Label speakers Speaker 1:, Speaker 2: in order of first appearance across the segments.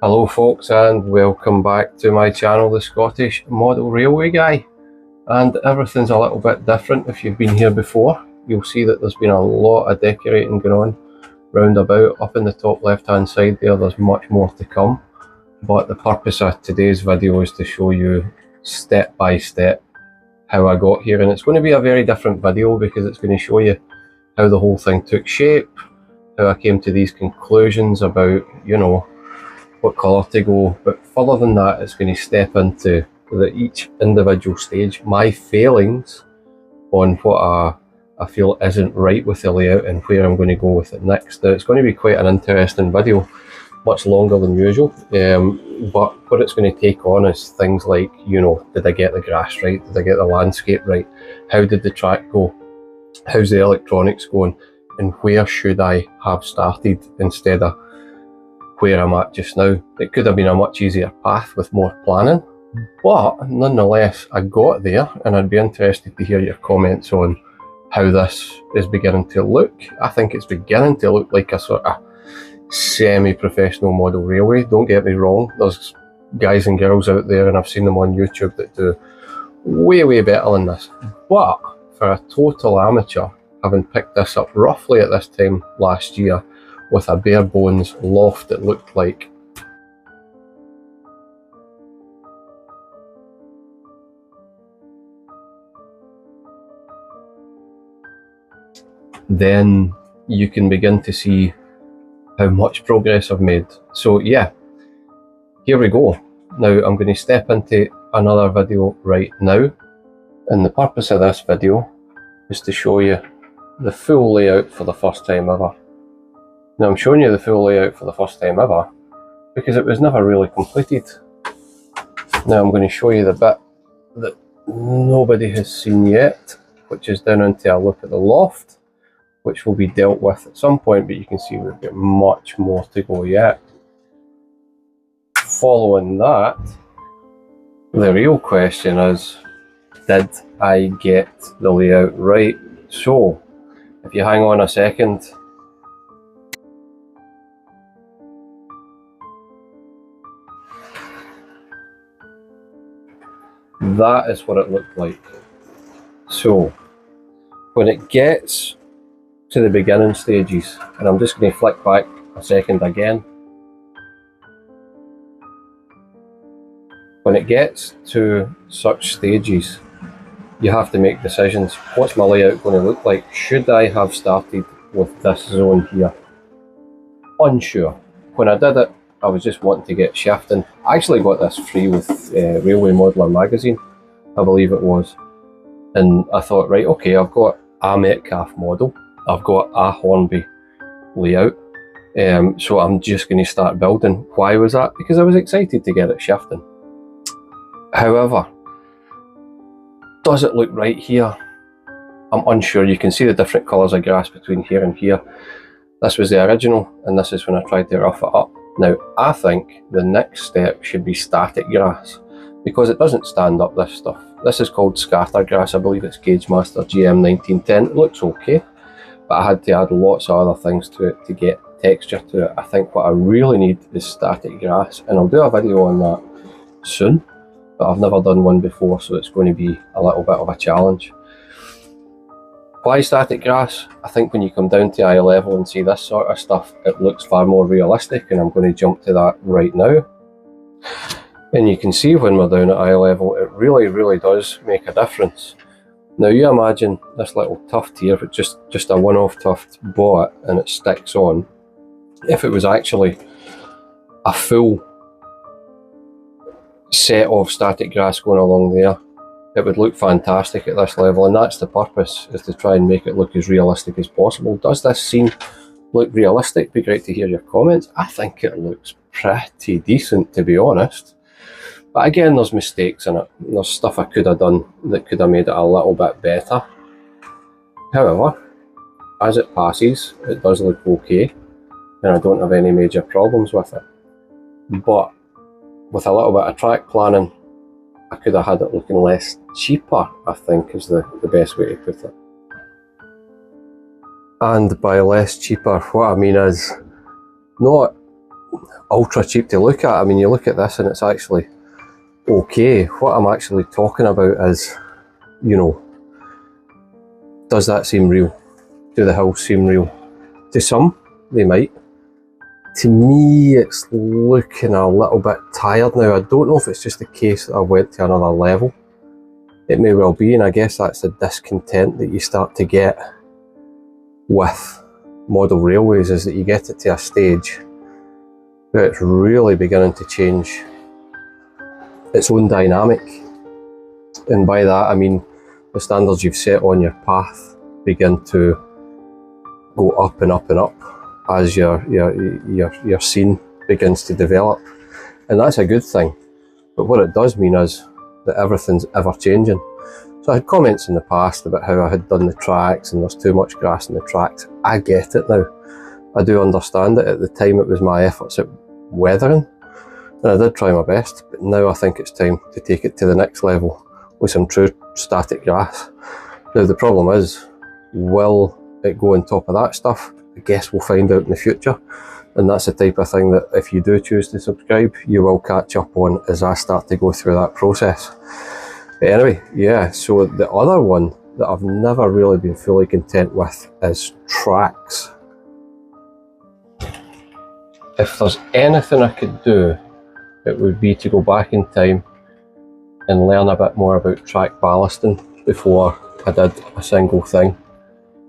Speaker 1: Hello folks, and welcome back to my channel, the Scottish Model Railway Guy. And everything's a little bit different. If you've been here before, you'll see that there's been a lot of decorating going on round about. Up in the top left hand side there's much more to come. But the purpose of today's video is to show you step by step how I got here. And it's going to be a very different video because it's going to show you how the whole thing took shape, how I came to these conclusions about, what colour to go. But further than that, it's going to step into each individual stage, my failings on what I feel isn't right with the layout and where I'm going to go with it next. Now, it's going to be quite an interesting video, much longer than usual, but what it's going to take on is things like, did I get the grass right? Did I get the landscape right? How did the track go? How's the electronics going? And where should I have started instead of where I'm at just now? It could have been a much easier path with more planning, but nonetheless I got there, and I'd be interested to hear your comments on how this is beginning to look. I think it's beginning to look like a sort of semi-professional model railway. Don't get me wrong, there's guys and girls out there, and I've seen them on YouTube, that do way better than this. But for a total amateur, having picked this up roughly at this time last year with a bare bones loft, it looked like, then you can begin to see how much progress I've made. So yeah, here we go. Now I'm going to step into another video right now, and the purpose of this video is to show you the full layout for the first time ever. Now I'm showing you the full layout for the first time ever because it was never really completed. Now I'm going to show you the bit that nobody has seen yet, which is down into a look at the loft, which will be dealt with at some point, but you can see we've got much more to go yet. Following that, the real question is, did I get the layout right? So if you hang on a second, that is what it looked like. So when it gets to the beginning stages, and I'm just going to flick back a second again, when it gets to such stages, you have to make decisions. What's my layout going to look like? Should I have started with this zone here? Unsure. When I did it, I was just wanting to get shifting. I actually got this free with Railway Modeller magazine, I believe it was. And I thought, right, okay, I've got a Metcalfe model, I've got a Hornby layout, so I'm just going to start building. Why was that? Because I was excited to get it shifting. However, does it look right here? I'm unsure. You can see the different colours of grass between here and here. This was the original, and this is when I tried to rough it up. Now, I think the next step should be static grass, because it doesn't stand up, this stuff. This is called scatter grass. I believe it's Gauge Master GM 1910. It looks okay, but I had to add lots of other things to it to get texture to it. I think what I really need is static grass, and I'll do a video on that soon, but I've never done one before, so it's going to be a little bit of a challenge. Why static grass? I think when you come down to eye level and see this sort of stuff, it looks far more realistic, and I'm going to jump to that right now. And you can see when we're down at eye level, it really does make a difference. Now you imagine this little tuft here, but just a one-off tuft, bought and it sticks on. If it was actually a full set of static grass going along there, it would look fantastic at this level, and that's the purpose, is to try and make it look as realistic as possible. Does this scene look realistic? Be great to hear your comments. I think it looks pretty decent, to be honest. But again, there's mistakes in it. There's stuff I could have done that could have made it a little bit better. However, as it passes, it does look okay, and I don't have any major problems with it. But with a little bit of track planning, I could have had it looking less cheaper, I think is the best way to put it. And by less cheaper, what I mean is not ultra cheap to look at. I mean, you look at this and it's actually okay. What I'm actually talking about is, you know, does that seem real? Do the hills seem real? To some, they might. To me, it's looking a little bit tired now. I don't know if it's just the case that I went to another level. It may well be, and I guess that's the discontent that you start to get with model railways, is that you get it to a stage where it's really beginning to change its own dynamic. And by that I mean the standards you've set on your path begin to go up and up and up as your scene begins to develop. And that's a good thing. But what it does mean is that everything's ever changing. So I had comments in the past about how I had done the tracks and there's too much grass in the tracks. I get it now. I do understand it. At the time it was my efforts at weathering, and I did try my best, but now I think it's time to take it to the next level with some true static grass. Now the problem is, will it go on top of that stuff? I guess we'll find out in the future, and that's the type of thing that if you do choose to subscribe, you will catch up on as I start to go through that process. But anyway, yeah, so the other one that I've never really been fully content with is tracks. If there's anything I could do, it would be to go back in time and learn a bit more about track ballasting before I did a single thing.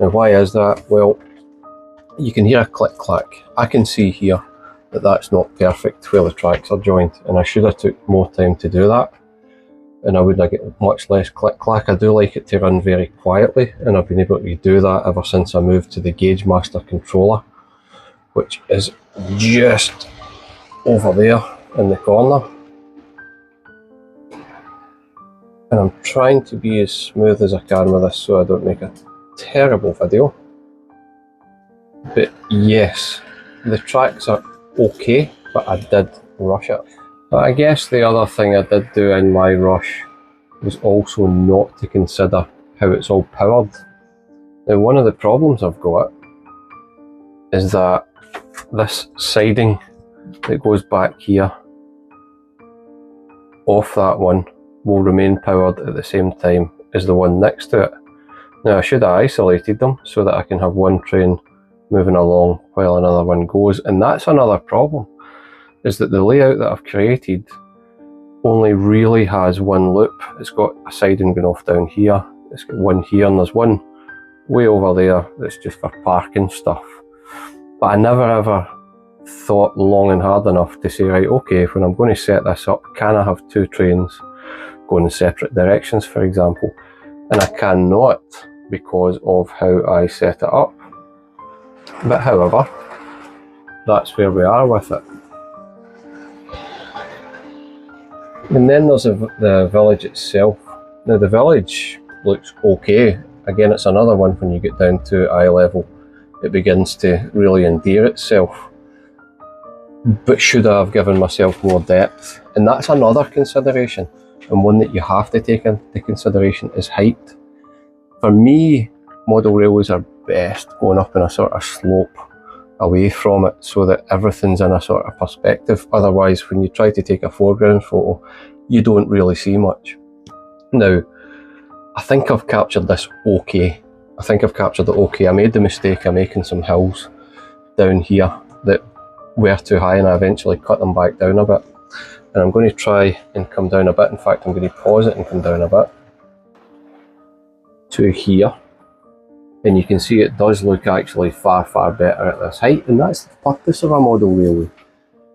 Speaker 1: Now why is that? Well, you can hear a click clack. I can see here that that's not perfect where the tracks are joined, and I should have took more time to do that, and I would have get much less click clack. I do like it to run very quietly, and I've been able to do that ever since I moved to the Gauge Master controller, which is just over there in the corner. And I'm trying to be as smooth as I can with this so I don't make a terrible video. But yes, the tracks are okay, but I did rush it. But I guess the other thing I did do in my rush was also not to consider how it's all powered. Now one of the problems I've got is that this siding that goes back here off that one will remain powered at the same time as the one next to it. Now I should have isolated them so that I can have one train moving along while another one goes, and that's another problem, is that the layout that I've created only really has one loop. It's got a siding going off down here, it's got one here, and there's one way over there that's just for parking stuff. But I never ever thought long and hard enough to say, right, okay, when I'm going to set this up, can I have two trains going in separate directions, for example? And I cannot because of how I set it up. But however, that's where we are with it. And then there's the village itself. Now the village looks okay. Again, it's another one when you get down to eye level, it begins to really endear itself. But should I have given myself more depth? And that's another consideration, and one that you have to take into consideration is height. For me, model railways are best going up in a sort of slope away from it so that everything's in a sort of perspective. Otherwise, when you try to take a foreground photo, you don't really see much. Now, I think I've captured this okay. I think I've captured it okay. I made the mistake of making some hills down here that were too high, and I eventually cut them back down a bit. And I'm going to try and come down a bit. In fact, I'm going to pause it and come down a bit to here. And you can see it does look actually far, far better at this height, and that's the purpose of a model railway.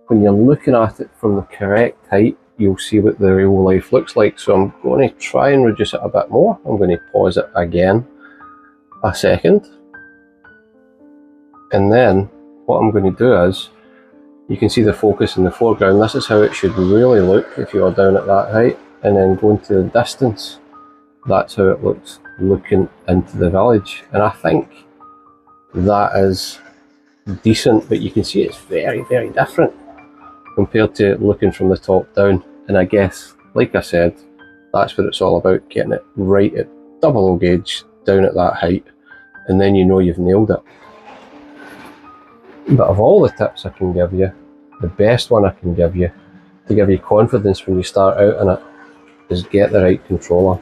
Speaker 1: When you're looking at it from the correct height, you'll see what the real life looks like. So I'm going to try and reduce it a bit more. I'm going to pause it again a second. And then what I'm going to do is, you can see the focus in the foreground. This is how it should really look if you are down at that height. And then going to the distance, that's how it looks looking into the village. And I think that is decent, but you can see it's very, very different compared to looking from the top down. And I guess, like I said, that's what it's all about, getting it right at 00 gauge down at that height, and then you know you've nailed it. But of all the tips I can give you, the best one I can give you to give you confidence when you start out in it is get the right controller.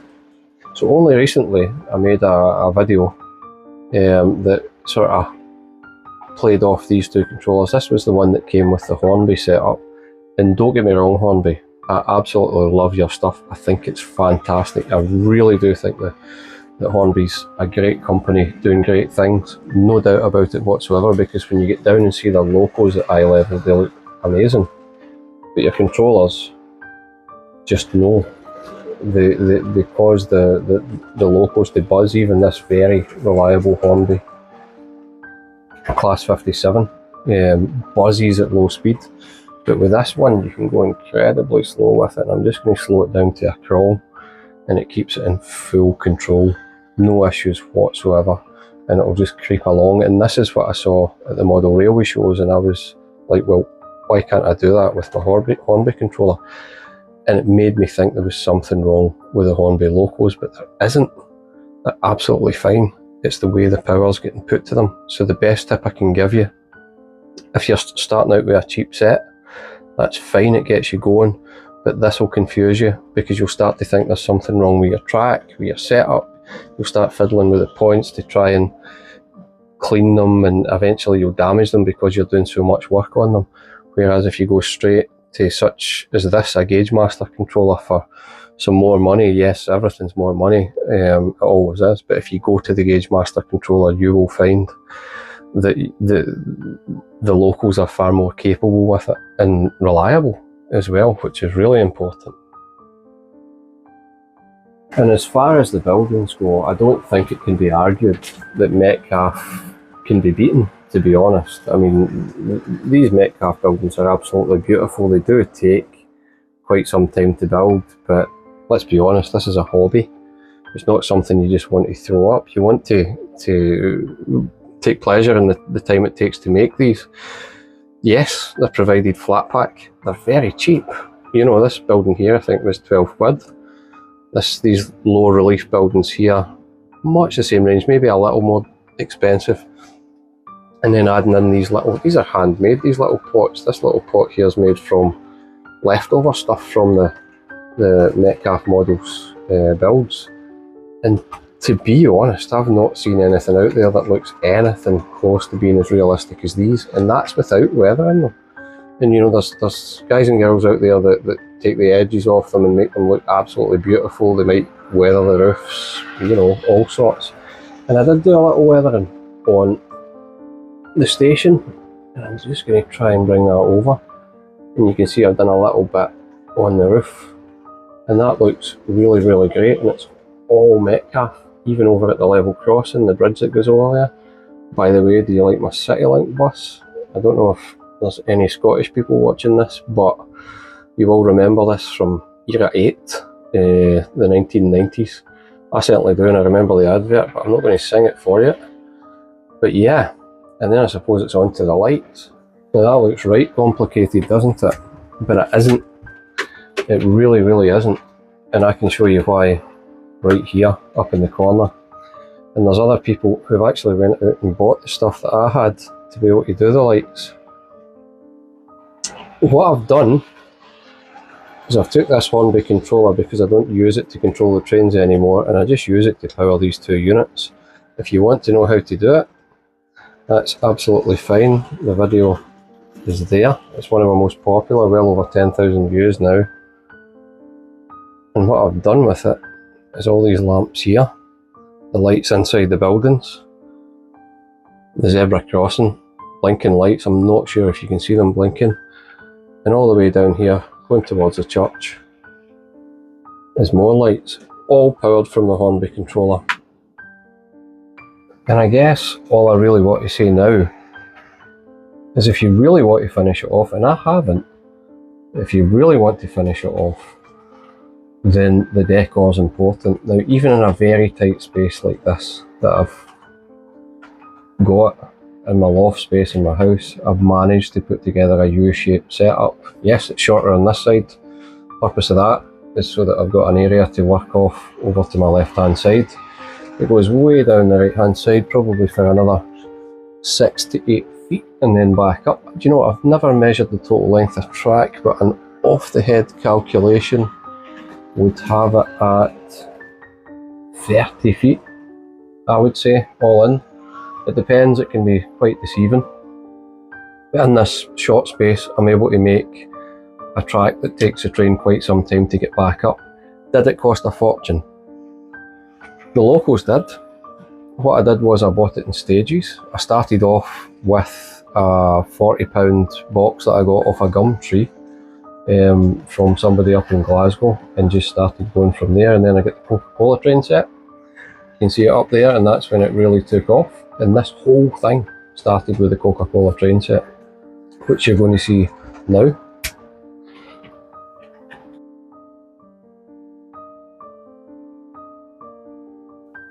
Speaker 1: So only recently I made a video that sort of played off these two controllers. This was the one that came with the Hornby setup, and don't get me wrong, Hornby, I absolutely love your stuff. I think it's fantastic. I really do think that Hornby's a great company doing great things, no doubt about it whatsoever, because when you get down and see the locos at eye level, they look amazing. But your controllers, just know, they cause the locos to buzz. Even this very reliable Hornby Class 57 buzzes at low speed. But with this one, you can go incredibly slow with it. And I'm just going to slow it down to a crawl, and it keeps it in full control. No issues whatsoever, and it'll just creep along. And this is what I saw at the model railway shows, and I was like, well, why can't I do that with my Hornby controller? And it made me think there was something wrong with the Hornby locos, but there isn't. They're absolutely fine. It's the way the power's getting put to them. So the best tip I can give you, if you're starting out with a cheap set, that's fine, it gets you going, but this will confuse you because you'll start to think there's something wrong with your track, with your setup. You'll start fiddling with the points to try and clean them, and eventually you'll damage them because you're doing so much work on them. Whereas if you go straight to such as this, a Gauge Master controller for some more money, yes, everything's more money, it always is, but if you go to the Gauge Master controller, you will find that the locals are far more capable with it and reliable as well, which is really important. And as far as the buildings go, I don't think it can be argued that Metcalfe can be beaten, to be honest. I mean, these Metcalfe buildings are absolutely beautiful. They do take quite some time to build, but let's be honest, this is a hobby. It's not something you just want to throw up. You want to take pleasure in the time it takes to make these. Yes, they're provided flat pack. They're very cheap. You know, this building here I think was 12 quid. These low relief buildings here, much the same range, maybe a little more expensive. And then adding in these are handmade, these little pots. This little pot here is made from leftover stuff from the Metcalfe models builds. And to be honest, I've not seen anything out there that looks anything close to being as realistic as these, and that's without weathering them. And you know, there's guys and girls out there that take the edges off them and make them look absolutely beautiful. They might weather the roofs, you know, all sorts. And I did do a little weathering on the station, and I'm just going to try and bring that over. And you can see I've done a little bit on the roof, and that looks really, really great. And it's all Metcalfe, even over at the level crossing, the bridge that goes over there. By the way, do you like my CityLink bus? I don't know if there's any Scottish people watching this, but you will remember this from Era 8, the 1990s. I certainly do, and I remember the advert, but I'm not going to sing it for you. But yeah, and then I suppose it's on to the lights. Now that looks right complicated, doesn't it? But it isn't. It really, really isn't. And I can show you why right here, up in the corner. And there's other people who've actually went out and bought the stuff that I had to be able to do the lights. What I've done is I've took this Hornby controller because I don't use it to control the trains anymore, and I just use it to power these two units. If you want to know how to do it, that's absolutely fine. The video is there. It's one of our most popular, well over 10,000 views now. And what I've done with it is all these lamps here, the lights inside the buildings, the zebra crossing, blinking lights, I'm not sure if you can see them blinking, and all the way down here, going towards the church, is more lights, all powered from the Hornby controller. And I guess all I really want to say now is if you really want to finish it off, and I haven't, if you really want to finish it off, then the decor is important. Now, even in a very tight space like this that I've got in my loft space in my house, I've managed to put together a U-shaped setup. Yes, it's shorter on this side. The purpose of that is so that I've got an area to work off over to my left hand side. It goes way down the right hand side, probably for another 6 to 8 feet and then back up. Do you know what? I've never measured the total length of track, but an off the head calculation would have it at 30 feet, I would say, all in. It depends, it can be quite deceiving. But in this short space, I'm able to make a track that takes the train quite some time to get back up. Did it cost a fortune? The locals did. What I did was I bought it in stages. I started off with a £40 box that I got off a gum tree from somebody up in Glasgow, and just started going from there. And then I got the Coca-Cola train set. You can see it up there, and that's when it really took off. And this whole thing started with the Coca-Cola train set, which you're going to see now.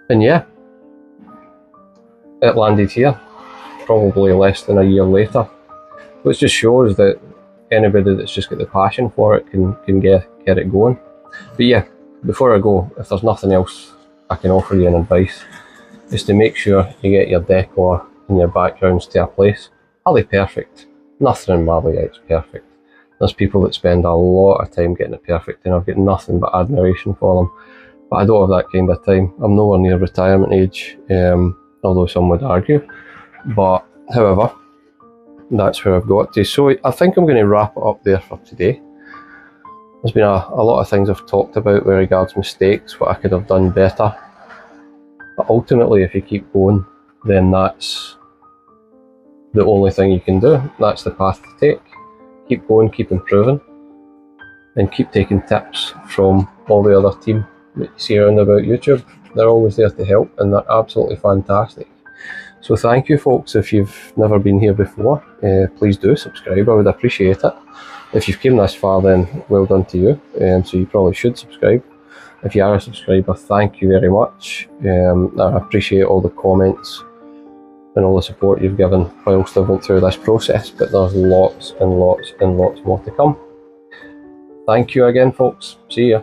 Speaker 1: And yeah, it landed here, probably less than a year later, which just shows that anybody that's just got the passion for it can get it going. But yeah, before I go, if there's nothing else I can offer you in advice, is to make sure you get your decor and your backgrounds to a place. Are they perfect? Nothing in my layout's perfect. There's people that spend a lot of time getting it perfect, and I've got nothing but admiration for them. But I don't have that kind of time. I'm nowhere near retirement age, although some would argue. But however, that's where I've got to. So I think I'm going to wrap it up there for today. There's been a lot of things I've talked about with regards mistakes, what I could have done better. But ultimately, if you keep going, then that's the only thing you can do. That's the path to take. Keep going, keep improving, and keep taking tips from all the other team that you see around about YouTube. They're always there to help, and they're absolutely fantastic. So thank you folks. If you've never been here before, please do subscribe. I would appreciate it. If you've came this far, then well done to you. So you probably should subscribe. If you are a subscriber, thank you very much. I appreciate all the comments and all the support you've given whilst I've went through this process, but there's lots and lots and lots more to come. Thank you again folks. See ya.